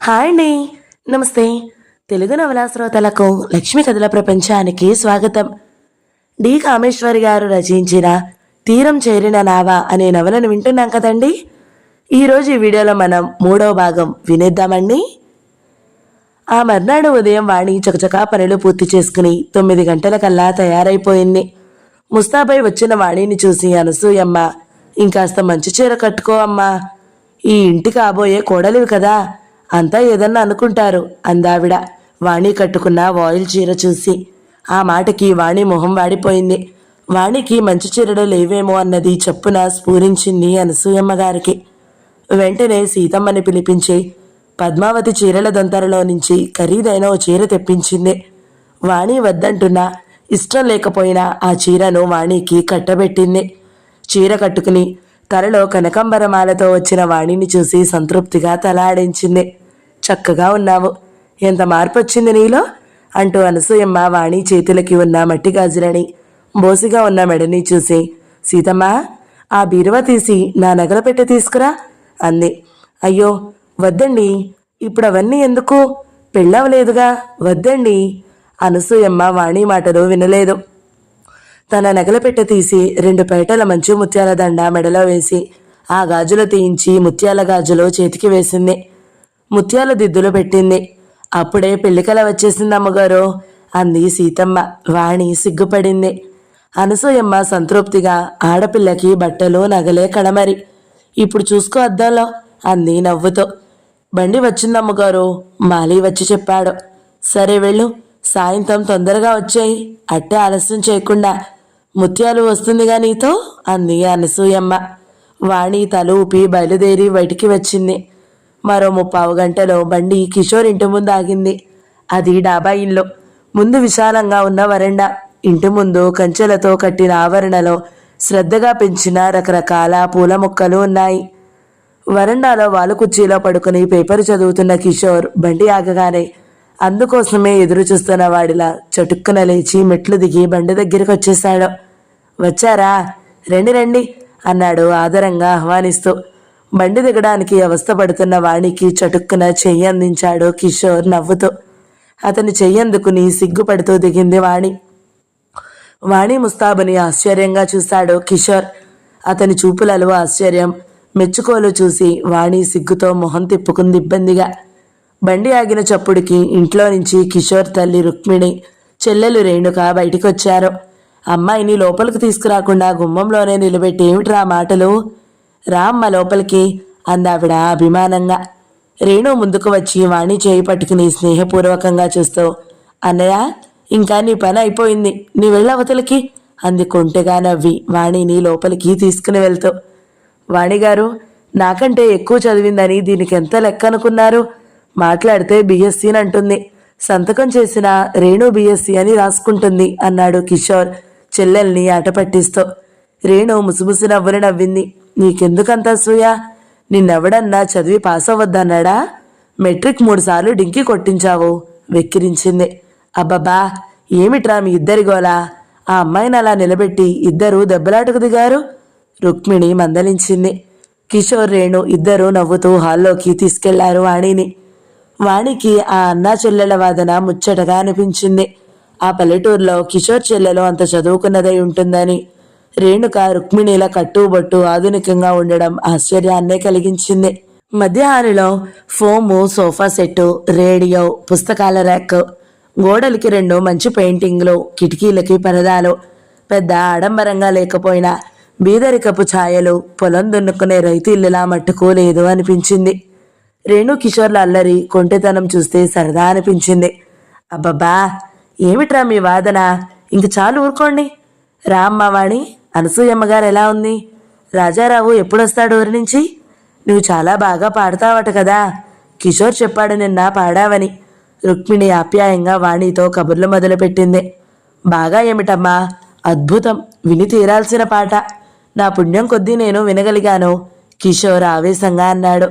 Hi అండి. నమస్తే. తెలుగు నవలా శ్రోతలకు లక్ష్మి కథల ప్రపంచానికి స్వాగతం. డి కామేశ్వరి గారు రచించిన తీరం చేరిన నావా అనే నవలను వింటున్నాం కదండి. ఈరోజు ఈ వీడియోలో మనం 3వ భాగం వినేద్దామండి. ఆ మర్నాడు ఉదయం వాణి చకచకా పనులు పూర్తి చేసుకుని 9 గంటలకల్లా తయారైపోయింది. ముస్తాబై వచ్చిన వాణిని చూసి అనసూయమ్మ, ఇంకాస్త మంచి చీర కట్టుకో అమ్మా, ఈ ఇంటి కాబోయే కోడలివి కదా, అంతా ఏదన్నా అనుకుంటారు అందావిడ వాణి కట్టుకున్న వాయిల్ చీర చూసి. ఆ మాటకి వాణి మొహం వాడిపోయింది. వాణికి మంచి చీరలు లేవేమో అన్నది చప్పున స్ఫూరించింది అనసూయమ్మ గారికి. వెంటనే సీతమ్మని పిలిపించి పద్మావతి చీరల దొంతరలో నుంచి ఖరీదైన ఓ చీర తెప్పించింది. వాణి వద్దంటున్నా ఇష్టం లేకపోయినా ఆ చీరను వాణికి కట్టబెట్టింది. చీర కట్టుకుని తలలో కనకంబరమాలతో వచ్చిన వాణిని చూసి సంతృప్తిగా తలాడించింది. చక్కగా ఉన్నావు, ఎంత మార్పు వచ్చింది నీలో అంటూ అనసూయమ్మ వాణి చేతులకి ఉన్న మట్టి గాజులని, బోసిగా ఉన్న మెడని చూసి, సీతమ్మ, ఆ బీరువా తీసి నా నగల పెట్టి తీసుకురా అంది. అయ్యో వద్దండి, ఇప్పుడు అవన్నీ ఎందుకు, పెళ్ళవలేదుగా, వద్దండి. అనసూయమ్మ వాణి మాటలు వినలేదు. తన నగల పెట్టె తీసి 2 పేటల మంచు ముత్యాల దండ మెడలో వేసి ఆ గాజులు తీయించి ముత్యాల గాజులు చేతికి వేసింది. ముత్యాల దిద్దులు పెట్టింది. అప్పుడే పెళ్లికల వచ్చేసింది అమ్మగారు అంది సీతమ్మ. వాణి సిగ్గుపడింది. అనసూయమ్మ సంతృప్తిగా, ఆడపిల్లకి బట్టలు నగలే కడమరి, ఇప్పుడు చూసుకో అద్దంలో అంది నవ్వుతో. బండి వచ్చిందమ్మగారు, మాలి వచ్చి చెప్పాడు. సరే వెళ్ళు, సాయంత్రం తొందరగా వచ్చాయి, అట్టే ఆలస్యం చేయకుండా, ముత్యాలు వస్తుందిగా నీతో అంది అనసూయమ్మ. వాణి తల ఊపి బయలుదేరి బయటికి వచ్చింది. మరో 3/4 గంటలో బండి కిషోర్ ఇంటి ముందు ఆగింది. అది డాబా ఇల్లు. ముందు విశాలంగా ఉన్న వరండా, ఇంటి ముందు కంచెలతో కట్టిన ఆవరణలో శ్రద్ధగా పెంచిన రకరకాల పూల మొక్కలు ఉన్నాయి. వరండాలో వాలు కుర్చీలో పడుకుని పేపర్ చదువుతున్న కిషోర్ బండి ఆగగానే అందుకోసమే ఎదురు చూస్తున్న వాడిలా చటుక్కున లేచి మెట్లు దిగి బండి దగ్గరికి వచ్చేశాడు. వచ్చారా, రండి రండి అన్నాడు ఆదరంగా ఆహ్వానిస్తూ. బండి దిగడానికి అవస్థపడుతున్న వాణికి చటుక్కున చెయ్యి అందించాడు కిషోర్ నవ్వుతూ. అతని చెయ్యందుకుని సిగ్గుపడుతూ దిగింది వాణి. వాణి ముస్తాబుని ఆశ్చర్యంగా చూశాడు కిషోర్. అతని చూపులలో ఆశ్చర్యం, మెచ్చుకోలు చూసి వాణి సిగ్గుతో మొహం తిప్పుకుంది ఇబ్బందిగా. బండి ఆగిన చప్పుడుకి ఇంట్లో నుంచి కిషోర్ తల్లి రుక్మిణి, చెల్లెలు రేణుక బయటికొచ్చారు. అమ్మాయిని లోపలికి తీసుకురాకుండా గుమ్మంలోనే నిలబెట్టి, ఏమిట్రా మాటలు, రామ్మ లోపలికి అందావిడ అభిమానంగా. రేణు ముందుకు వచ్చి వాణి చేయి పట్టుకుని స్నేహపూర్వకంగా చూస్తూ, అన్నయ్య, ఇంకా నీ పని అయిపోయింది, నీ వెళ్ళవతలకి అంది కొంటెగా నవ్వి వాణిని లోపలికి తీసుకుని వెళ్తూ. వాణిగారు, నాకంటే ఎక్కువ చదివిందని దీనికి ఎంత లెక్క అనుకున్నారు, మాట్లాడితే బిఎస్సీ అంటుంది, సంతకం చేసిన రేణు బిఎస్సీ అని రాసుకుంటుంది అన్నాడు కిషోర్ చెల్లెల్ని ఆట పట్టిస్తూ. రేణు ముసుముసు నవ్వులు నవ్వింది. నీకెందుకంత అసూయ, నిన్నెవడన్నా చదివి పాస్ అవ్వద్దన్నాడా, మెట్రిక్ 3 సార్లు డింకి కొట్టించావు వెక్కిరించింది. అబ్బబ్బా, ఏమిట్రా మీ ఇద్దరి గోలా, ఆ అమ్మాయిని అలా నిలబెట్టి ఇద్దరు దెబ్బలాటకు దిగారు రుక్మిణి మందలించింది. కిషోర్ రేణు ఇద్దరూ నవ్వుతూ హాల్లోకి తీసుకెళ్లారు వాణిని. వాణికి ఆ అన్నా చెల్లెల వాదన ముచ్చటగా అనిపించింది. ఆ పల్లెటూరులో కిషోర్ చెల్లెలు అంత చదువుకున్నదై ఉంటుందని, రేణుక రుక్మిణిల కట్టుబొట్టు ఆధునికంగా ఉండడం ఆశ్చర్యాన్నే కలిగించింది. మధ్యహానిలో ఫోము, సోఫా సెట్టు, రేడియో, పుస్తకాల ర్యాక్, గోడలకి 2 మంచి పెయింటింగ్లు, కిటికీలకి పరదాలు, పెద్ద ఆడంబరంగా లేకపోయినా బీదరికపు ఛాయలు, పొలం దున్నుకునే రైతు ఇల్లులా మట్టుకు లేదు అనిపించింది. రేణు కిషోర్ల అల్లరి, కొంటెతనం చూస్తే సరదా అనిపించింది. అబ్బబ్బా, ఏమిట్రా మీ వాదన, ఇంక చాలు ఊరుకోండి. రామ్మ వాణి, అనసూయమ్మగారు ఎలా ఉంది, రాజారావు ఎప్పుడొస్తాడు ఊరి నుంచి, నువ్వు చాలా బాగా పాడతావట కదా, కిషోర్ చెప్పాడు నిన్న పాడావని. రుక్మిణి ఆప్యాయంగా వాణితో కబుర్లు మొదలుపెట్టింది. బాగా ఏమిటమ్మా, అద్భుతం, విని తీరాల్సిన పాట, నా పుణ్యం కొద్దీ నేను వినగలిగాను కిషోర్ ఆవేశంగా అన్నాడు.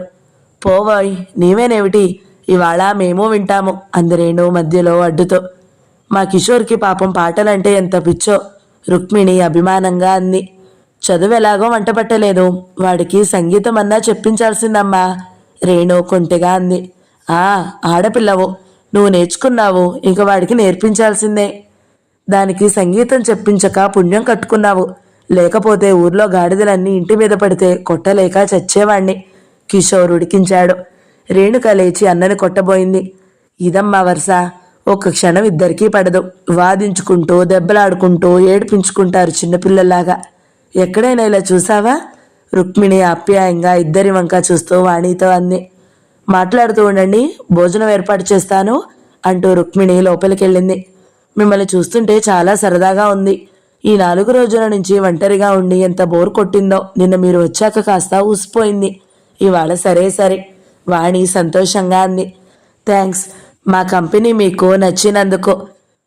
పోవోయ్, నీవేనేమిటి, ఇవాళ మేము వింటాము అందరేను మధ్యలో అడ్డుతో. మా కిషోర్కి పాపం పాటలంటే ఎంత పిచ్చో రుక్మిణి అభిమానంగా అంది. చదువెలాగో వంటపట్టలేదు, వాడికి సంగీతం అన్నా చెప్పించాల్సిందమ్మా రేణు కొంటెగా అంది. ఆడపిల్లవు, నువ్వు నేర్చుకున్నావు, ఇంక వాడికి నేర్పించాల్సిందే. దానికి సంగీతం చెప్పించక పుణ్యం కట్టుకున్నావు, లేకపోతే ఊర్లో గాడిదలన్నీ ఇంటి మీద పడితే కొట్టలేక చచ్చేవాణ్ణి. కిషోర్ ఉడికించాడు. రేణుక లేచి అన్నని కొట్టబోయింది. ఇదమ్మా వరుస, ఒక్క క్షణం ఇద్దరికీ పడదు. వాదించుకుంటూ దెబ్బలాడుకుంటూ ఏడిపించుకుంటారు చిన్నపిల్లల్లాగా. ఎక్కడైనా ఇలా చూసావా? రుక్మిణి ఆప్యాయంగా ఇద్దరి వంక చూస్తూ వాణితో అంది. మాట్లాడుతూ ఉండండి, భోజనం ఏర్పాటు చేస్తాను అంటూ రుక్మిణి లోపలికెళ్ళింది. మిమ్మల్ని చూస్తుంటే చాలా సరదాగా ఉంది. ఈ 4 రోజుల నుంచి ఒంటరిగా ఉండి ఎంత బోర్ కొట్టిందో. నిన్న మీరు వచ్చాక కాస్త ఊసిపోయింది. ఇవాళ సరే వాణి సంతోషంగా అంది. థ్యాంక్స్, మా కంపెనీ మీకు నచ్చినందుకు.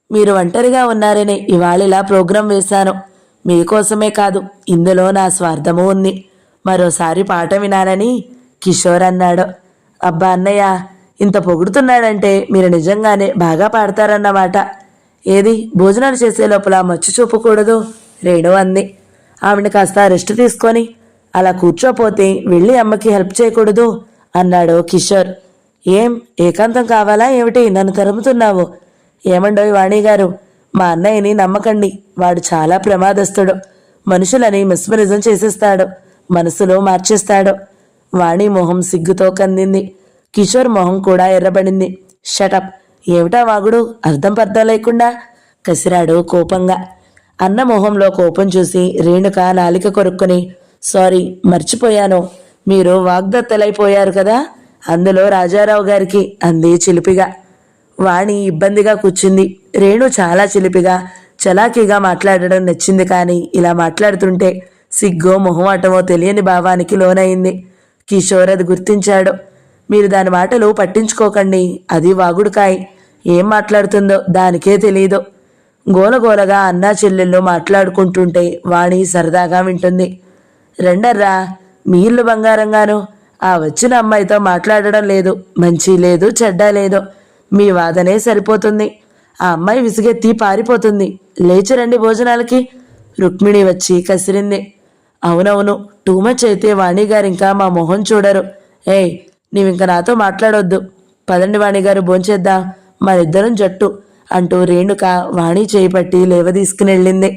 మీరు ఒంటరిగా ఉన్నారని ఇవాళ ఇలా ప్రోగ్రాం వేశాను. మీకోసమే కాదు, ఇందులో నా స్వార్థమూ ఉంది. మరోసారి పాట వినాలని కిషోర్ అన్నాడు. అబ్బా అన్నయ్య, ఇంత పొగుడుతున్నాడంటే మీరు నిజంగానే బాగా పాడతారన్నమాట. ఏది, భోజనాలు చేసే లోపల మచ్చు చూపకూడదు, రేణు అంది. ఆవిడ కాస్త రెస్ట్ తీసుకొని అలా కూర్చోపోతే వెళ్ళి అమ్మకి హెల్ప్ చేయకూడదు అన్నాడు కిషోర్. ఏం ఏకాంతం కావాలా ఏమిటి, నన్ను తరుముతున్నావు? ఏమండోయ్ వాణిగారు, మా అన్నయ్యని నమ్మకండి. వాడు చాలా ప్రమాదస్తుడు. మనుషులని మిస్మరిజం చేసేస్తాడు, మనసులో మార్చేస్తాడు. వాణి మొహం సిగ్గుతో కందింది. కిషోర్ మొహం కూడా ఎర్రబడింది. షటప్, ఏమిటా వాగుడు, అర్థం పర్థం లేకుండా కసిరాడు కోపంగా. అన్న మొహంలో కోపం చూసి రేణుక నాలిక కొరుక్కుని, సారీ మర్చిపోయాను, మీరు వాగ్దత్తలైపోయారు కదా, అందులో రాజారావు గారికి అంది చిలిపిగా. వాణి ఇబ్బందిగా కూర్చుంది. రేణు చాలా చిలిపిగా చలాకీగా మాట్లాడడం నచ్చింది, కానీ ఇలా మాట్లాడుతుంటే సిగ్గో మొహమాటమో తెలియని భావానికి లోనయింది. కిషోర్ అది గుర్తించాడు. మీరు దాని మాటలు పట్టించుకోకండి, అది వాగుడుకాయ్, ఏం మాట్లాడుతుందో దానికే తెలీదు. గోలగోలగా అన్నా చెల్లెళ్ళు మాట్లాడుకుంటుంటే వాణి సరదాగా వింటుంది. రెండర్రా, మీ ఇల్లు బంగారంగాను, ఆ వచ్చిన అమ్మాయితో మాట్లాడడం లేదు, మంచి లేదు చెడ్డ లేదు, మీ వాదనే సరిపోతుంది. ఆ అమ్మాయి విసిగెత్తి పారిపోతుంది. లేచిరండి భోజనాలకి. రుక్మిణి వచ్చి కసిరింది. అవునవును, టూ మచ్ అయితే వాణిగారు ఇంకా మా మొహం చూడరు. ఏయ్, నీవింక నాతో మాట్లాడొద్దు, పదండి వాణిగారు, భోంచేద్దాం, మరిద్దరం జట్టు అంటూ రేణుక వాణి చేపట్టి లేవదీసుకునెళ్ళింది.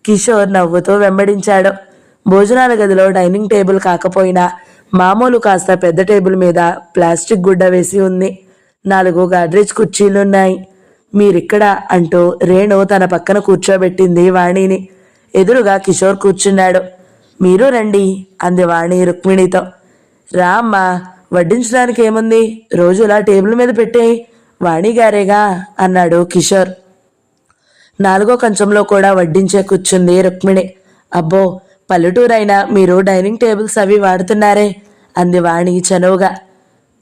కిషోర్ నవ్వుతూ వెంబడించాడు. భోజనాల గదిలో డైనింగ్ టేబుల్ కాకపోయినా మామూలు కాస్త పెద్ద టేబుల్ మీద ప్లాస్టిక్ గుడ్డ వేసి ఉంది. 4 గాడ్రేజ్ కుర్చీలున్నాయి. మీరిక్కడ అంటూ రేణు తన పక్కన కూర్చోబెట్టింది వాణిని. ఎదురుగా కిషోర్ కూర్చున్నాడు. మీరు రండి అంది వాణి రుక్మిణితో. రా అమ్మా, వడ్డించడానికి ఏముంది, రోజులా టేబుల్ మీద పెట్టేయి, వాణిగారేగా అన్నాడు కిషోర్. 4వ కంచంలో కూడా వడ్డించే కూర్చుంది రుక్మిణి. అబ్బో, పల్లెటూరైనా మీరు డైనింగ్ టేబుల్స్ అవి వాడుతున్నారే అంది వాణి చనువుగా.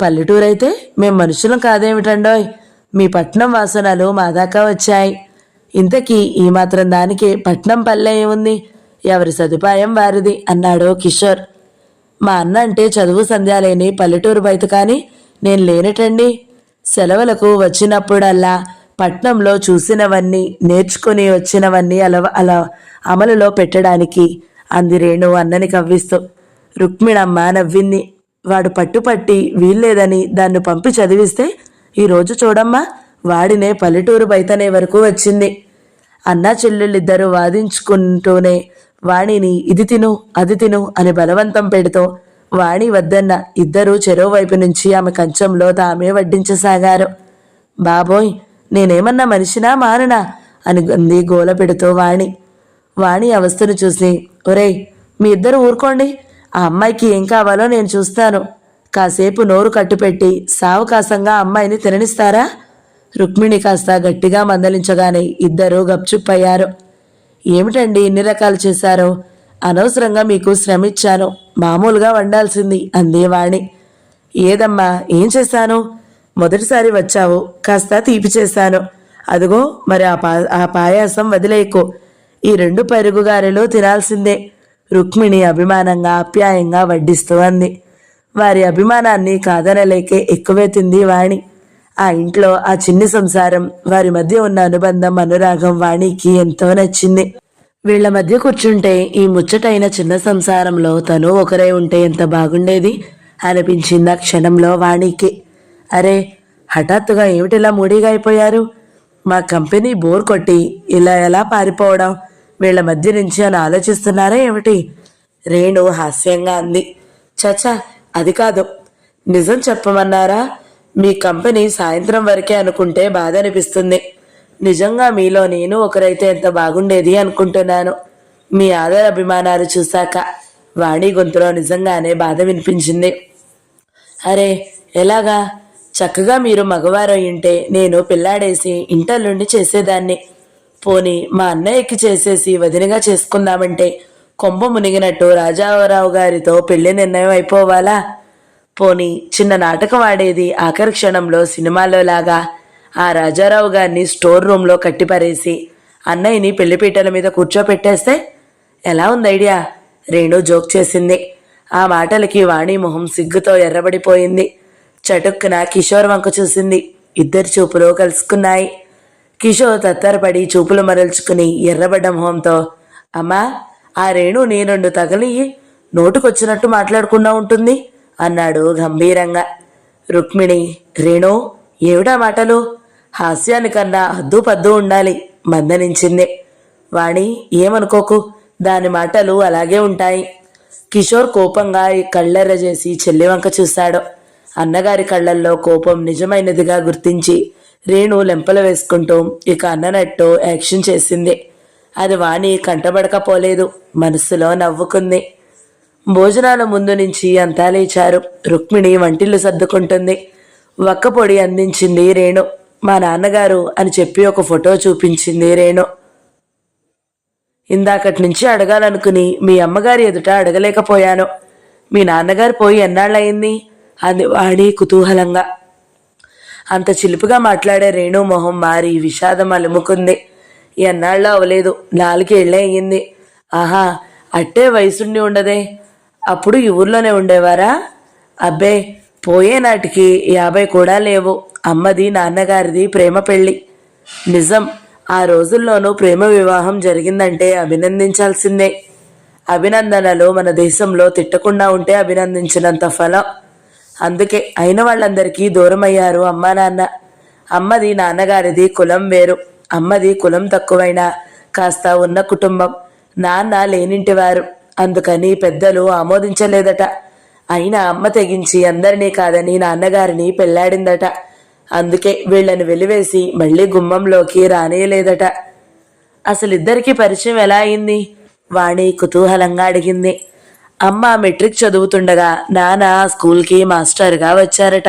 పల్లెటూరైతే మేం మనుషులం కాదేమిటండోయ్, మీ పట్నం వాసనలు మా దాకా వచ్చాయి. ఇంతకీ ఈ మాత్రం దానికి పట్నం పల్లె ఏముంది, ఎవరి సదుపాయం వారిది అన్నాడు కిషోర్. మా అన్న అంటే చదువు సంధ్య లేని పల్లెటూరు బయట, కానీ నేను లేనటండి. సెలవులకు వచ్చినప్పుడల్లా పట్నంలో చూసినవన్నీ నేర్చుకుని వచ్చినవన్నీ అలా అమలులో పెట్టడానికి అంది రేణు అన్నని కవ్విస్తూ. రుక్మిణమ్మ నవ్వింది. వాడు పట్టుపట్టి వీల్లేదని దాన్ని పంపి చదివిస్తే ఈరోజు చూడమ్మా, వాడినే పల్లెటూరు బయటనే వరకు వచ్చింది. అన్నా చెల్లెళ్ళిద్దరూ వాదించుకుంటూనే వాణిని ఇది తిను అది తిను అని బలవంతం పెడుతూ వాణి వద్దన్న ఇద్దరూ చెరోవైపు నుంచి ఆమె కంచంలో తామే వడ్డించసాగారు. బాబోయ్, నేనేమన్నా మనిషినా మాననా అని అంది గోల పెడుతూ వాణి. వాణి అవస్థను చూసి, ఒరేయ్ మీ ఇద్దరు ఊరుకోండి, ఆ అమ్మాయికి ఏం కావాలో నేను చూస్తాను. కాసేపు నోరు కట్టుపెట్టి సావకాశంగా అమ్మాయిని తిననిస్తారా? రుక్మిణి కాస్త గట్టిగా మందలించగానే ఇద్దరూ గప్చుప్పయ్యారు. ఏమిటండి ఇన్ని రకాలు చేశారు? అనవసరంగా మీకు శ్రమ ఇచ్చాను, మామూలుగా వండాల్సింది అంది వాణి. ఏదమ్మా, ఏం చేశాను? మొదటిసారి వచ్చావు, కాస్త తీపి చేశాను. అదిగో మరి ఆ పాయాసం వదిలేయకు, ఈ 2 పెరుగు గారెలు తినాల్సిందే. రుక్మిణి అభిమానంగా ఆప్యాయంగా వడ్డిస్తూ అంది. వారి అభిమానాన్ని కాదనలేకే ఎక్కువే తింది వాణి. ఆ ఇంట్లో ఆ చిన్ని సంసారం, వారి మధ్య ఉన్న అనుబంధం, అనురాగం వాణికి ఎంతో నచ్చింది. వీళ్ల మధ్య కూర్చుంటే ఈ ముచ్చటైన చిన్న సంసారంలో తను ఒకరే ఉంటే ఎంత బాగుండేది అనిపించింది ఆ క్షణంలో వాణికి. అరే, హఠాత్తుగా ఏమిటిలా మూడీగా అయిపోయారు? మా కంపెనీ బోర్ కొట్టి ఇలా ఎలా పారిపోవడం వీళ్ళ మధ్య నుంచి అని ఆలోచిస్తున్నారా ఏమిటి? రేణు హాస్యంగా అంది. చచా, అది కాదు. నిజం చెప్పమన్నారా? మీ కంపెనీ సాయంత్రం వరకే అనుకుంటే బాధ అనిపిస్తుంది. నిజంగా మీలో నేను ఒకరైతే ఎంత బాగుండేది అనుకుంటున్నాను. మీ ఆదర అభిమానాలు చూశాక వాణి గొంతులో నిజంగానే బాధ వినిపించింది. అరే, ఎలాగా? చక్కగా మీరు మగవారు అయ్యుంటే నేను పిల్లాడేసి ఇంటర్లుండి చేసేదాన్ని. పోని మా అన్నయ్యకి చేసేసి వదినగా చేసుకుందామంటే కొంప మునిగినట్టు రాజారావు గారితో పెళ్లి నిర్ణయం అయిపోవాలా? పోని చిన్న నాటకం ఆడేది ఆఖరి క్షణంలో సినిమాలో లాగా ఆ రాజారావు గారిని స్టోర్ రూమ్లో కట్టిపరేసి అన్నయ్యని పెళ్లిపీటల మీద కూర్చోపెట్టేస్తే ఎలా ఉంది ఐడియా? రేణు జోక్ చేసింది. ఆ మాటలకి వాణి మొహం సిగ్గుతో ఎర్రబడిపోయింది. చటుక్కున కిషోర్ వంక చూసింది. ఇద్దరి చూపులు కలుసుకున్నాయి. కిషోర్ తత్తరపడి చూపులు మరల్చుకుని ఎర్రబడ్డ మొహంతో, అమ్మా, ఆ రేణు నీ రెండు తగిలి నోటుకొచ్చినట్టు మాట్లాడకుండా ఉంటుంది అన్నాడు గంభీరంగా. రుక్మిణి, రేణు, ఏమిటా మాటలు? హాస్యానికన్నా హద్దు పద్దు ఉండాలి మందనించింది. వాణి, ఏమనుకోకు, దాని మాటలు అలాగే ఉంటాయి. కిషోర్ కోపంగా కళ్ళెర్ర చేసి చెల్లి వంక చూశాడు. అన్నగారి కళ్ళల్లో కోపం నిజమైనదిగా గుర్తించి రేణు లెంపలు వేసుకుంటూ ఇక అన్ననట్టు యాక్షన్ చేసింది. అది వాణి కంటబడకపోలేదు, మనస్సులో నవ్వుకుంది. భోజనాల ముందు నుంచి అంతా లేచారు. రుక్మిణి వంటిల్లు సర్దుకుంటుంది. వక్కపొడి అందించింది రేణు. మా నాన్నగారు అని చెప్పి ఒక ఫోటో చూపించింది రేణు. ఇందాకటి నుంచి అడగాలనుకుని మీ అమ్మగారి ఎదుట అడగలేకపోయాను. మీ నాన్నగారు పోయి ఎన్నాళ్ళయింది అంది వాడి కుతూహలంగా. అంత చిలుపుగా మాట్లాడే రేణు మొహం మారి విషాదం అలుముకుంది. ఎన్నాళ్ళో అవలేదు, 4 ఏళ్లే అయ్యింది. ఆహా, అట్టే వయసుండి ఉండదే. అప్పుడు ఈ ఊర్లోనే ఉండేవారా? అబ్బే, పోయే నాటికి 50 కూడా లేవు. అమ్మది నాన్నగారిది ప్రేమ పెళ్ళి. నిజం, ఆ రోజుల్లోనూ ప్రేమ వివాహం జరిగిందంటే అభినందించాల్సిందే. అభినందనలు మన దేశంలో తిట్టకుండా ఉంటే అభినందించినంత ఫలం. అందుకే అయిన వాళ్ళందరికీ దూరమయ్యారు అమ్మా నాన్న. అమ్మది నాన్నగారిది కులం వేరు. అమ్మది కులం తక్కువైనా కాస్త ఉన్న కుటుంబం. నాన్న లేనింటివారు. అందుకని పెద్దలు ఆమోదించలేదట. అయినా అమ్మ తెగించి అందరినీ కాదని నాన్నగారిని పెళ్లాడిందట. అందుకే వీళ్లను వెలివేసి మళ్లీ గుమ్మంలోకి రానేయలేదట. అసలిద్దరికీ పరిచయం ఎలా అయింది? వాణి కుతూహలంగా అడిగింది. అమ్మ మెట్రిక్ చదువుతుండగా నాన్న స్కూల్కి మాస్టర్గా వచ్చారట.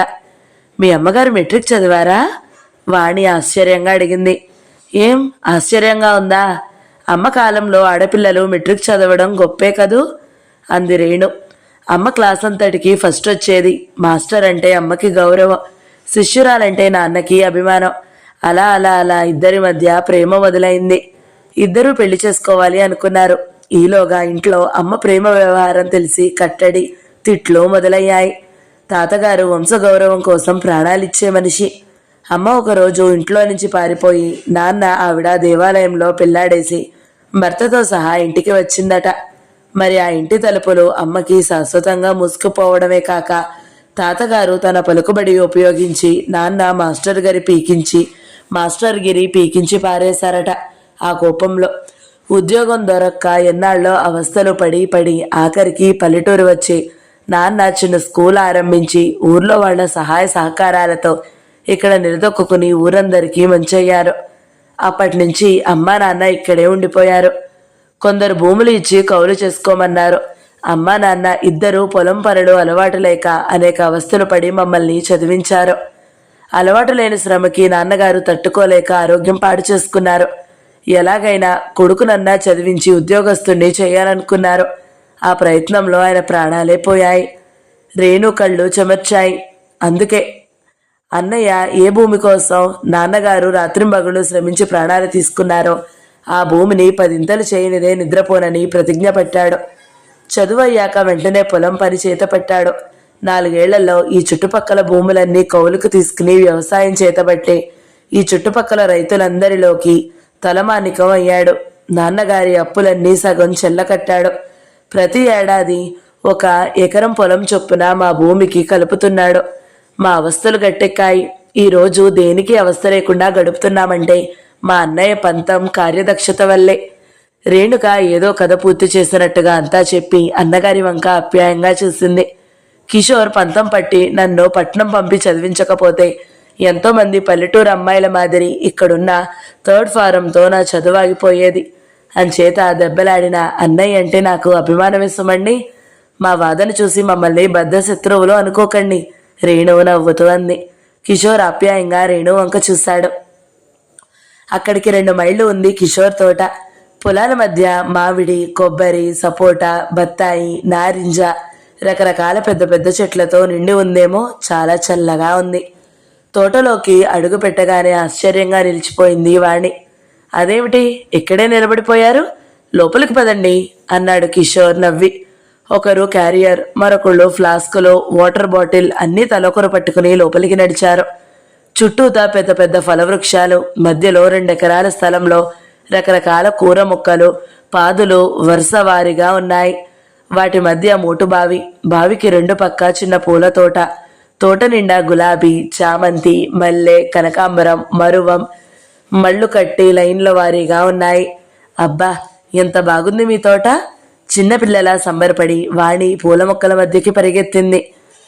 మీ అమ్మగారు మెట్రిక్ చదివారా? వాణి ఆశ్చర్యంగా అడిగింది. ఏం ఆశ్చర్యంగా ఉందా? అమ్మ కాలంలో ఆడపిల్లలు మెట్రిక్ చదవడం గొప్పే కదూ అంది రేణు. అమ్మ క్లాస్ అంతటికి ఫస్ట్ వచ్చేది. మాస్టర్ అంటే అమ్మకి గౌరవం, శిష్యురాలంటే నాన్నకి అభిమానం. అలా అలా అలా ఇద్దరి మధ్య ప్రేమ మొదలైంది. ఇద్దరూ పెళ్లి చేసుకోవాలి అనుకున్నారు. ఈలోగా ఇంట్లో అమ్మ ప్రేమ వ్యవహారం తెలిసి కట్టడి, తిట్లు మొదలయ్యాయి. తాతగారు వంశగౌరవం కోసం ప్రాణాలిచ్చే మనిషి. అమ్మ ఒకరోజు ఇంట్లో నుంచి పారిపోయి నాన్న ఆవిడ దేవాలయంలో పెళ్లాడేసి భర్తతో సహా ఇంటికి వచ్చిందట. మరి ఆ ఇంటి తలుపులు అమ్మకి శాశ్వతంగా మూసుకుపోవడమే కాక తాతగారు తన పలుకుబడి ఉపయోగించి నాన్న మాస్టర్ గిరి పీకించి పారేశారట. ఆ కోపంలో ఉద్యోగం దొరక్క ఎన్నాళ్ళో అవస్థలు పడి పడి ఆఖరికి పల్లెటూరు వచ్చి నాన్న చిన్న స్కూల్ ఆరంభించి ఊర్లో వాళ్ల సహాయ సహకారాలతో ఇక్కడ నిలదొక్కుని ఊరందరికీ మంచయ్యారు. అప్పటి నుంచి అమ్మా నాన్న ఇక్కడే ఉండిపోయారు. కొందరు భూములు ఇచ్చి కౌలు చేసుకోమన్నారు. అమ్మా నాన్న ఇద్దరూ పొలం పనులు అలవాటు లేక అనేక అవస్థలు పడి మమ్మల్ని చదివించారు. అలవాటు లేని శ్రమకి నాన్నగారు తట్టుకోలేక ఆరోగ్యం పాడు చేసుకున్నారు. ఎలాగైనా కొడుకునన్నా చదివించి ఉద్యోగస్తుణ్ణి చేయాలనుకున్నారు. ఆ ప్రయత్నంలో ఆయన ప్రాణాలే పోయాయి. రేణు కళ్ళు చెమర్చాయి. అందుకే అన్నయ్య ఏ భూమి కోసం నాన్నగారు రాత్రింబగళ్ళు శ్రమించి ప్రాణాలు తీసుకున్నారో ఆ భూమిని 10 చేయనిదే నిద్రపోనని ప్రతిజ్ఞ పెట్టాడు. చదువయ్యాక వెంటనే పొలం పని చేతపట్టాడు. 4 ఏళ్లలో ఈ చుట్టుపక్కల భూములన్నీ కౌలుకు తీసుకుని వ్యవసాయం చేతబట్టి ఈ చుట్టుపక్కల రైతులందరిలోకి తలమానికం అయ్యాడు. నాన్నగారి అప్పులన్నీ సగం చెల్లకట్టాడు. ప్రతి ఏడాది 1 ఎకరం పొలం చొప్పున మా భూమికి కలుపుతున్నాడు. మా అవస్థలు గట్టెక్కాయి. ఈరోజు దేనికి అవస్థ లేకుండా గడుపుతున్నామంటే మా అన్నయ్య పంతం కార్యదక్షత వల్లే. రేణుక ఏదో కథ పూర్తి చేసినట్టుగా అంతా చెప్పి అన్నగారి వంక ఆప్యాయంగా చూసింది. కిషోర్ పంతం పట్టి నన్ను పట్నం పంపి చదివించకపోతే ఎంతోమంది పల్లెటూరు అమ్మాయిల మాదిరి ఇక్కడున్న థర్డ్ ఫారంతో నా చదువు ఆగిపోయేది. అంచేత దెబ్బలాడిన అన్నయ్య అంటే నాకు అభిమానమే సుమండి. మా వాదన చూసి మమ్మల్ని బద్ధశత్రువులు అనుకోకండి, రేణు నవ్వుతూ అంది. కిషోర్ ఆప్యాయంగా రేణు వంక చూశాడు. అక్కడికి 2 మైళ్ళు ఉంది కిషోర్ తోట. పొలాల మధ్య మామిడి, కొబ్బరి, సపోటా, బత్తాయి, నారింజ రకరకాల పెద్ద పెద్ద చెట్లతో నిండి ఉందేమో. చాలా చల్లగా ఉంది. తోటలోకి అడుగు పెట్టగానే ఆశ్చర్యంగా నిలిచిపోయింది వాణి. అదేమిటి ఇక్కడే నిలబడిపోయారు? లోపలికి పదండి అన్నాడు కిషోర్ నవ్వి. ఒకరు క్యారియర్, మరొకళ్ళు ఫ్లాస్కులో వాటర్ బాటిల్ అన్నీ తలొకరు పట్టుకుని లోపలికి నడిచారు. చుట్టూతా పెద్ద పెద్ద ఫలవృక్షాలు, మధ్యలో 2 ఎకరాల స్థలంలో రకరకాల కూర మొక్కలు, పాదులు వరుస వారీగా ఉన్నాయి. వాటి మధ్య మోటుబావి, బావికి 2 పక్క చిన్న పూల తోట. తోట నిండా గులాబీ, చామంతి, మల్లె, కనకాంబరం, మరువం, మళ్ళు కట్టి లైన్ల వారీగా ఉన్నాయి. అబ్బా ఎంత బాగుంది మీ తోట! చిన్నపిల్లలా సంబరపడి వాణి పూల మొక్కల మధ్యకి పరిగెత్తింది.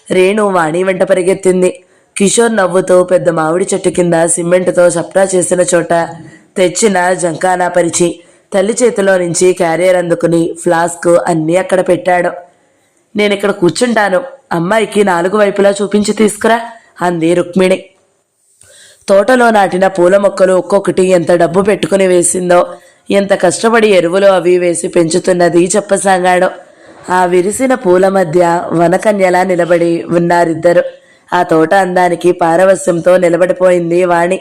రేణు వాణి వెంట పరిగెత్తింది. కిషోర్ నవ్వుతూ పెద్ద మామిడి చెట్టు కింద సిమెంటుతో చప్టా చేసిన చోట తెచ్చిన జంకానా పరిచి తల్లి చేతిలో నుంచి క్యారియర్ అందుకుని ఫ్లాస్క్ అన్నీ అక్కడ పెట్టాడు. నేనిక్కడ కూర్చుంటాను, అమ్మాయికి 4 వైపులా చూపించి తీసుకురా అంది రుక్మిణి. తోటలో నాటిన పూల మొక్కలు ఒక్కొక్కటి ఎంత డబ్బు పెట్టుకుని వేసిందో, ఎంత కష్టపడి ఎరువులు అవి వేసి పెంచుతున్నది చెప్పసాగాడు. ఆ విరిసిన పూల మధ్య వనకన్యలా నిలబడి ఉన్నారిద్దరు. ఆ తోట అందానికి పారవస్యంతో నిలబడిపోయింది వాణి.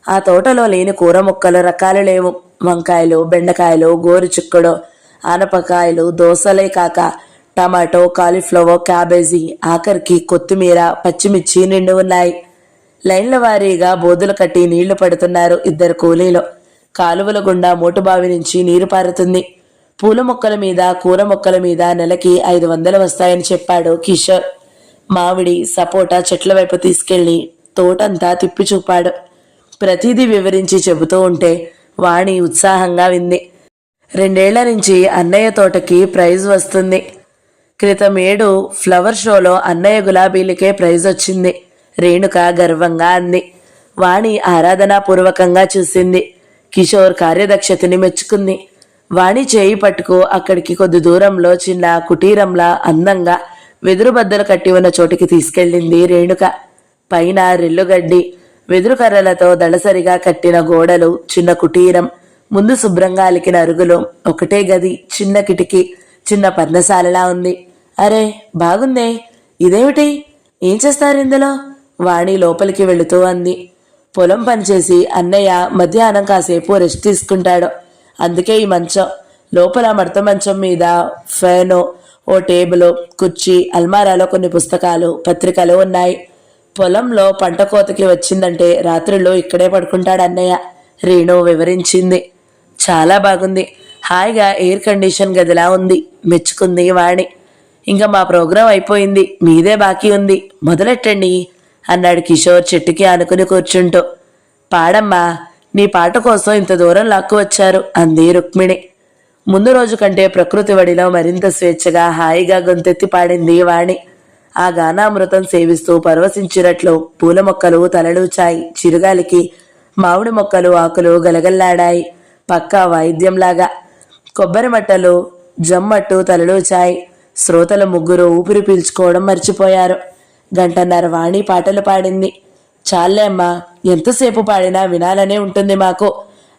ఆ తోటలో లేని కూర మొక్కలు రకాలు లేవు. వంకాయలు, బెండకాయలు, గోరుచిక్కుడు, ఆనపకాయలు, దోసలే కాక టమాటో, కాలీఫ్లవర్, క్యాబేజీ, ఆఖరికి కొత్తిమీర, పచ్చిమిర్చి నిండి ఉన్నాయి. లైన్ల వారీగా బోదులు కట్టి నీళ్లు పడుతున్నారు 2 కూలీలు. కాలువల గుండా మోటుబావి నుంచి నీరు పారుతుంది. పూల మొక్కల మీద, కూర మొక్కల మీద నెలకి 500 వస్తాయని చెప్పాడు కిషోర్. మామిడి, సపోటా చెట్ల వైపు తీసుకెళ్లి తోటంతా తిప్పి చూపాడు. ప్రతిదీ వివరించి చెబుతూ ఉంటే వాణి ఉత్సాహంగా వింది. 2 ఏళ్ల నుంచి అన్నయ్య తోటకి ప్రైజ్ వస్తుంది. క్రితమేడు ఫ్లవర్ షోలో అన్నయ్య గులాబీలకే ప్రైజ్ వచ్చింది. రేణుక గర్వంగా అంది. వాణి ఆరాధనాపూర్వకంగా చూసింది. కిషోర్ కార్యదక్షతని మెచ్చుకుంది. వాణి చేయి పట్టుకు అక్కడికి కొద్ది దూరంలో చిన్న కుటీరంలా అందంగా వెదురు బద్దలు కట్టి ఉన్న చోటికి తీసుకెళ్ళింది రేణుక. పైన రెల్లుగడ్డి, వెదురు కర్రలతో దళసరిగా కట్టిన గోడలు, చిన్న కుటీరం, ముందు శుభ్రంగా అలికిన అరుగులు, ఒకటే గది, చిన్న కిటికీ, చిన్న పర్ణశాలలా ఉంది. అరే బాగుందే, ఇదేమిటి, ఏం చేస్తారు ఇందులో? వాణి లోపలికి వెళుతూ అంది. పొలం పనిచేసి అన్నయ్య మధ్యాహ్నం కాసేపు రెస్ట్ తీసుకుంటాడు, అందుకే ఈ మంచం. లోపల మడత మంచం మీద ఫ్యాను, ఓ టేబుల్, కుర్చీ, అల్మారాలో కొన్ని పుస్తకాలు, పత్రికలు ఉన్నాయి. పొలంలో పంట కోతకి వచ్చిందంటే రాత్రిలో ఇక్కడే పడుకుంటాడు అన్నయ్య, రేణు వివరించింది. చాలా బాగుంది, హాయిగా ఎయిర్ కండిషన్ గదిలా ఉంది, మెచ్చుకుంది వాణి. ఇంకా మా ప్రోగ్రాం అయిపోయింది, మీదే బాకీ ఉంది, మొదలెట్టండి అన్నాడు కిషోర్ చెట్టుకి ఆనుకుని కూర్చుంటూ. పాడమ్మా, నీ పాట కోసం ఇంత దూరం లాక్కు వచ్చారు అంది రుక్మిణి. ముందు రోజు కంటే ప్రకృతి వడిలో మరింత స్వేచ్ఛగా హాయిగా గొంతెత్తి పాడింది వాణి. ఆ గానామృతం సేవిస్తూ పరవశించినట్లు పూల మొక్కలు తలలూచాయి. చిరుగాలికి మామిడి మొక్కలు ఆకులు గలగల్లాడాయి పక్కా వాయిద్యంలాగా. కొబ్బరి మట్టలు జమ్మట్టు తలలూచాయి. శ్రోతలు ముగ్గురు ఊపిరి పీల్చుకోవడం మర్చిపోయారు. 1.5 గంట వాణి పాటలు పాడింది. చాలే అమ్మా, ఎంతసేపు పాడినా వినాలనే ఉంటుంది మాకు,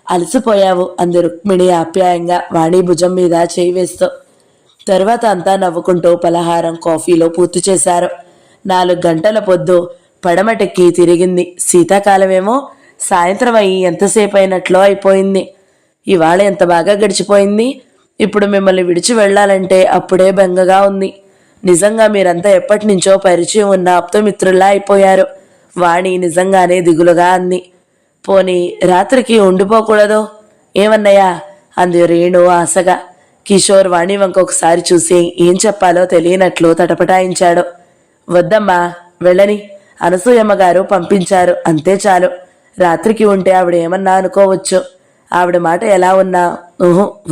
అలసిపోయావు అంది రుక్మిణి ఆప్యాయంగా వాణి భుజం మీద చేయి వేస్తూ. తర్వాత అంతా నవ్వుకుంటూ పలహారం, కాఫీలో పూర్తి చేశారు. 4 గంటల పొద్దు పడమటెక్కి తిరిగింది. శీతాకాలమేమో సాయంత్రం అయ్యి ఎంతసేపు అయినట్లో అయిపోయింది. ఇవాళ ఎంత బాగా గడిచిపోయింది. ఇప్పుడు మిమ్మల్ని విడిచి వెళ్లాలంటే అప్పుడే బెంగగా ఉంది. నిజంగా మీరంతా ఎప్పటి నుంచో పరిచయం ఉన్న ఆప్తమిత్రుల్లా అయిపోయారు. వాణి నిజంగానే దిగులుగా అంది. పోనీ రాత్రికి ఉండిపోకూడదు ఏమన్నయ్యా అంది రేణు ఆశగా. కిషోర్ వాణి వంక ఒకసారి చూసి ఏం చెప్పాలో తెలియనట్లు తటపటాయించాడు. వద్దమ్మా వెళ్ళని, అనసూయమ్మ గారు పంపించారు, అంతే చాలు. రాత్రికి ఉంటే ఆవిడ ఏమన్నా అనుకోవచ్చు. ఆవిడ మాట ఎలా ఉన్నా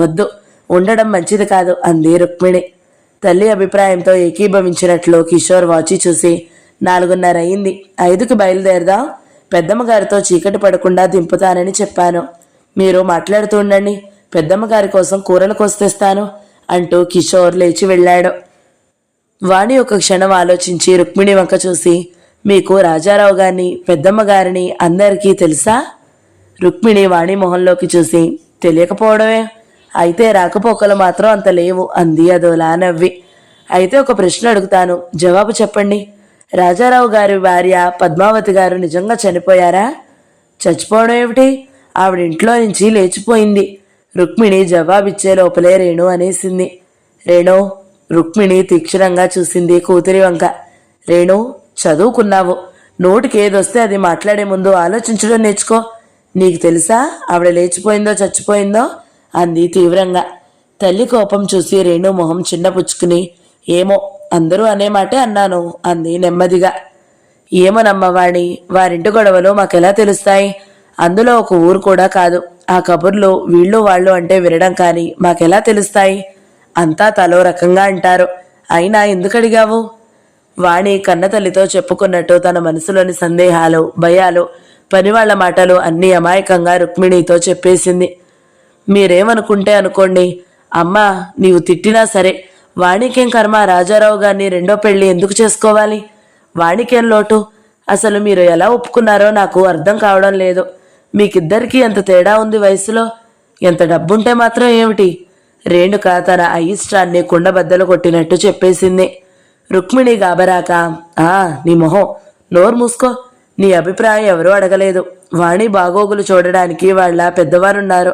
వద్దు, ఉండడం మంచిది కాదు అంది రుక్మిణి. తల్లి అభిప్రాయంతో ఏకీభవించినట్లు కిషోర్ వాచి చూసి 4:30 అయింది, 5కి బయలుదేరదాం. పెద్దమ్మగారితో చీకటి పడకుండా దింపుతానని చెప్పాను. మీరు మాట్లాడుతూ ఉండండి, పెద్దమ్మగారి కోసం కూరలు కోస్తేస్తాను అంటూ కిషోర్ లేచి వెళ్ళాడు. వాణి ఒక క్షణం ఆలోచించి రుక్మిణి వంక చూసి, మీకు రాజారావు గారిని పెద్దమ్మగారిని అందరికీ తెలుసా? రుక్మిణి వాణి మొహంలోకి చూసి, తెలియకపోవడమే, అయితే రాకపోకలు మాత్రం అంత లేవు అంది అదోలా నవ్వి. అయితే ఒక ప్రశ్న అడుగుతాను, జవాబు చెప్పండి. రాజారావు గారి భార్య పద్మావతి గారు నిజంగా చనిపోయారా? చచ్చిపోవడం ఏమిటి? ఆవిడ ఇంట్లో నుంచి లేచిపోయింది. రుక్మిణి జవాబిచ్చే లోపలే రేణు అనేసింది. రేణు, రుక్మిణి తీక్షణంగా చూసింది కూతురి వంక. రేణు, చదువుకున్నావు, నోటికి ఏదొస్తే అది మాట్లాడే ముందు ఆలోచించడం నేర్చుకో. నీకు తెలుసా ఆవిడ లేచిపోయిందో చచ్చిపోయిందో అంది తీవ్రంగా. తల్లి కోపం చూసి రేణు మొహం చిన్నపుచ్చుకుని, ఏమో, అందరూ అనే మాటే అన్నాను అంది నెమ్మదిగా. ఏమోనమ్మవాణి, వారింటి గొడవలు మాకెలా తెలుస్తాయి? అందులో ఒక ఊరు కూడా కాదు. ఆ కబుర్లు వీళ్ళు వాళ్ళు అంటే వినడం కానీ మాకెలా తెలుస్తాయి? అంతా తలో రకంగా అంటారు. అయినా ఎందుకు అడిగావు? వాణి కన్నతల్లితో చెప్పుకున్నట్టు తన మనసులోని సందేహాలు, భయాలు, పనివాళ్ల మాటలు అన్నీ అమాయకంగా రుక్మిణితో చెప్పేసింది. మీరేమనుకుంటే అనుకోండి అమ్మా, నీవు తిట్టినా సరే, వాణికేం కర్మ రాజారావు గారిని రెండో పెళ్లి ఎందుకు చేసుకోవాలి? వాణికేం లోటు? అసలు మీరు ఎలా ఒప్పుకున్నారో నాకు అర్థం కావడం లేదు. మీకిద్దరికీ ఎంత తేడా ఉంది వయసులో. ఎంత డబ్బుంటే మాత్రం ఏమిటి? రేణుక తన అయిష్టాన్ని కుండబద్దలు కొట్టినట్టు చెప్పేసింది. రుక్మిణి గాబరాక, నీ మొహం, నోరు మూసుకో. నీ అభిప్రాయం ఎవరూ అడగలేదు. వాణి బాగోగులు చూడడానికి వాళ్ళ పెద్దవారున్నారు.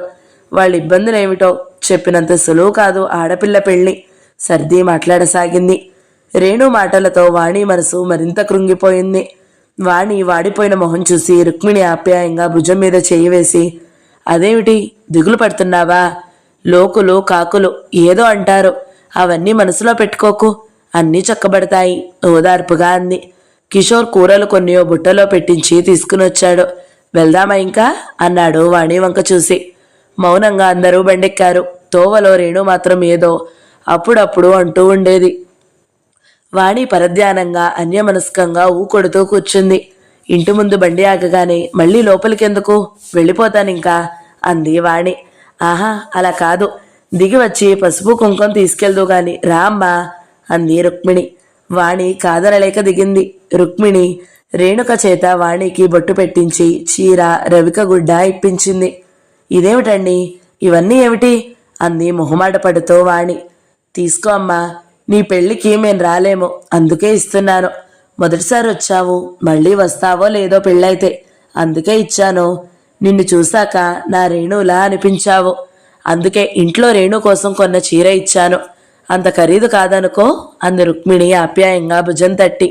వాళ్ళ ఇబ్బందులేమిటో చెప్పినంత సులువు కాదు ఆడపిల్ల పెళ్లి. సర్ది మాట్లాడసాగింది. రేణు మాటలతో వాణి మనసు మరింత కృంగిపోయింది. వాణి వాడిపోయిన మొహం చూసి రుక్మిణి ఆప్యాయంగా భుజం మీద చేయి వేసి, అదేమిటి దిగులు పడుతున్నావా? లోకులు కాకులు ఏదో అంటారు, అవన్నీ మనసులో పెట్టుకోకు, అన్నీ చక్కబడతాయి ఓదార్పుగా అంది. కిషోర్ కూరలు కొన్నియో బుట్టలో పెట్టించి తీసుకుని వచ్చాడు. వెళ్దామా ఇంకా అన్నాడు వాణి వంక చూసి. మౌనంగా అందరూ బండెక్కారు. తోవలో రేణు మాత్రం ఏదో అప్పుడప్పుడు అంటూ ఉండేది. వాణి పరధ్యానంగా అన్యమనస్కంగా ఊకొడుతూ కూర్చుంది. ఇంటి ముందు బండి ఆగగానే, మళ్ళీ లోపలికెందుకు, వెళ్ళిపోతానింకా అంది వాణి. ఆహా, అలా కాదు, దిగి వచ్చి పసుపు కుంకుమ తీసుకెళ్దు గాని రా అమ్మా అంది రుక్మిణి. వాణి కాదనలేక దిగింది. రుక్మిణి రేణుక చేత వాణికి బొట్టు పెట్టించి చీర, రవిక గుడ్డ ఇప్పించింది. ఇదేమిటండి, ఇవన్నీ ఏమిటి అంది మొహమాట పడుతూ వాణి. తీసుకో అమ్మా, నీ పెళ్లికి మేం రాలేము, అందుకే ఇస్తున్నాను. మొదటిసారి వచ్చావు, మళ్ళీ వస్తావో లేదో పెళ్ళైతే, అందుకే ఇచ్చాను. నిన్ను చూశాక నా రేణులా అనిపించావు, అందుకే ఇంట్లో రేణు కోసం కొన్న చీర ఇచ్చాను. అంత ఖరీదు కాదనుకో అంది రుక్మిణి ఆప్యాయంగా భుజం తట్టి.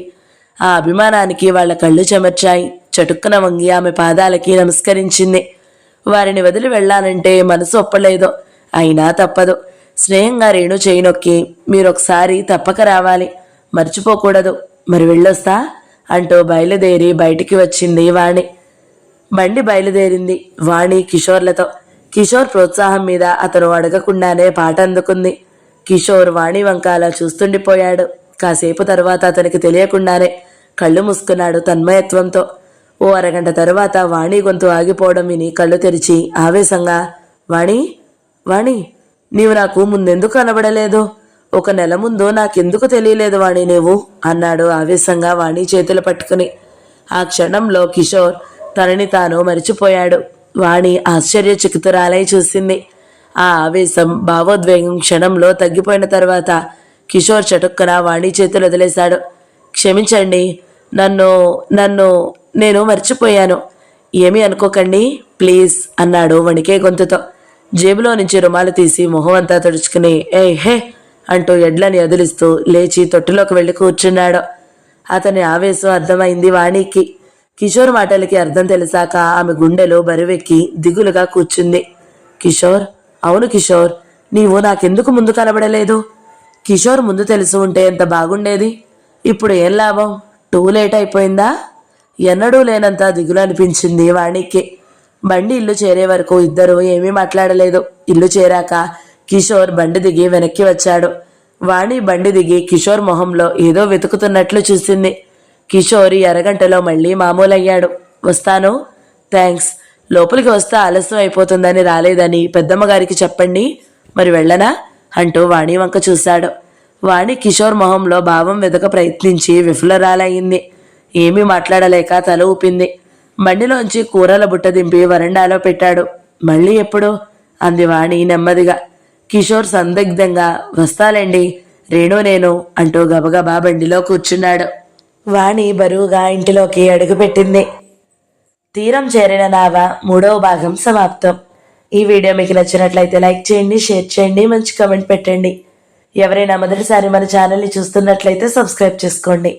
ఆ అభిమానానికి వాళ్ళ కళ్ళు చెమర్చాయి. చటుక్కున వంగి ఆమె పాదాలకి నమస్కరించింది. వారిని వదిలి వెళ్లాలంటే మనసు ఒప్పలేదు. అయినా తప్పదు. స్నేహంగా రేణు చేయి నొక్కి, మీరొకసారి తప్పక రావాలి, మర్చిపోకూడదు, మరి వెళ్ళొస్తా అంటూ బయలుదేరి బయటికి వచ్చింది వాణి. బండి బయలుదేరింది వాణి కిషోర్లతో. కిషోర్ ప్రోత్సాహం మీద అతను అడగకుండానే పాట అందుకుంది. కిషోర్ వాణి వంక అలా చూస్తుండిపోయాడు. కాసేపు తరువాత అతనికి తెలియకుండానే కళ్ళు మూసుకున్నాడు తన్మయత్వంతో. ఓ అరగంట తరువాత వాణి గొంతు ఆగిపోవడం విని కళ్ళు తెరిచి ఆవేశంగా, వాణి, వాణి, నీవు నాకు ముందెందుకు కనబడలేదు? 1 నెల ముందు నాకెందుకు తెలియలేదు వాణి నీవు అన్నాడు ఆవేశంగా వాణి చేతులు పట్టుకుని. ఆ క్షణంలో కిషోర్ తనని తాను మరిచిపోయాడు. వాణి ఆశ్చర్యచకితురాలై చూసింది. ఆ ఆవేశం, భావోద్వేగం క్షణంలో తగ్గిపోయిన తర్వాత కిషోర్ చటుక్కన వాణి చేతులు వదిలేశాడు. క్షమించండి, నేను మర్చిపోయాను, ఏమీ అనుకోకండి ప్లీజ్ అన్నాడు వణికే గొంతుతో. జేబులో నుంచి రుమాలు తీసి మొహం అంతా తుడుచుకుని, హే అంటూ ఎడ్లని వదిలిస్తూ లేచి తొట్టులోకి వెళ్ళి కూర్చున్నాడు. అతని ఆవేశం అర్థమైంది వాణికి. కిషోర్ మాటలకి అర్థం తెలిసాక ఆమె గుండెలో బరువెక్కి దిగులుగా కూర్చుంది. కిషోర్, అవును కిషోర్, నీవు నాకెందుకు ముందు కనబడలేదు? కిషోర్ ముందు తెలిసి ఉంటే ఎంత బాగుండేది. ఇప్పుడు ఏం లాభం? టూ లేట్ అయిపోయిందా? ఎన్నడూ లేనంత దిగులు అనిపించింది వాణికి. బండి ఇల్లు చేరే వరకు ఇద్దరూ ఏమీ మాట్లాడలేదు. ఇల్లు చేరాక కిషోర్ బండి దిగి వెనక్కి వచ్చాడు. వాణి బండి దిగి కిషోర్ మొహంలో ఏదో వెతుకుతున్నట్లు చూసింది. కిషోర్ ఈ అరగంటలో మళ్ళీ మామూలయ్యాడు. వస్తాను. థ్యాంక్స్. లోపలికి వస్తే ఆలస్యం అయిపోతుందని రాలేదని పెద్దమ్మగారికి చెప్పండి. మరి వెళ్ళనా అంటూ వాణి వంక చూశాడు. వాణి కిషోర్ మొహంలో భావం వెతక ప్రయత్నించి విఫలరాలయ్యింది. ఏమీ మాట్లాడలేక తల ఊపింది. బండిలోంచి కూరల బుట్ట దింపి వరండాలో పెట్టాడు. మళ్ళీ ఎప్పుడు అంది వాణి నెమ్మదిగా. కిషోర్ సందిగ్ధంగా వస్తాలేండి, రేణు నేను అంటూ గబగబా బండిలో కూర్చున్నాడు. వాణి బరువుగా ఇంటిలోకి అడుగుపెట్టింది. తీరం చేరిన నావ 3వ భాగం సమాప్తం. ఈ వీడియో మీకు నచ్చినట్లయితే లైక్ చేయండి, షేర్ చేయండి, మంచి కామెంట్ పెట్టండి. ఎవరైనా మొదటిసారి మన ఛానల్ని చూస్తున్నట్లయితే సబ్స్క్రైబ్ చేసుకోండి.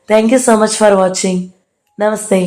Thank you so much for watching. నమస్తే.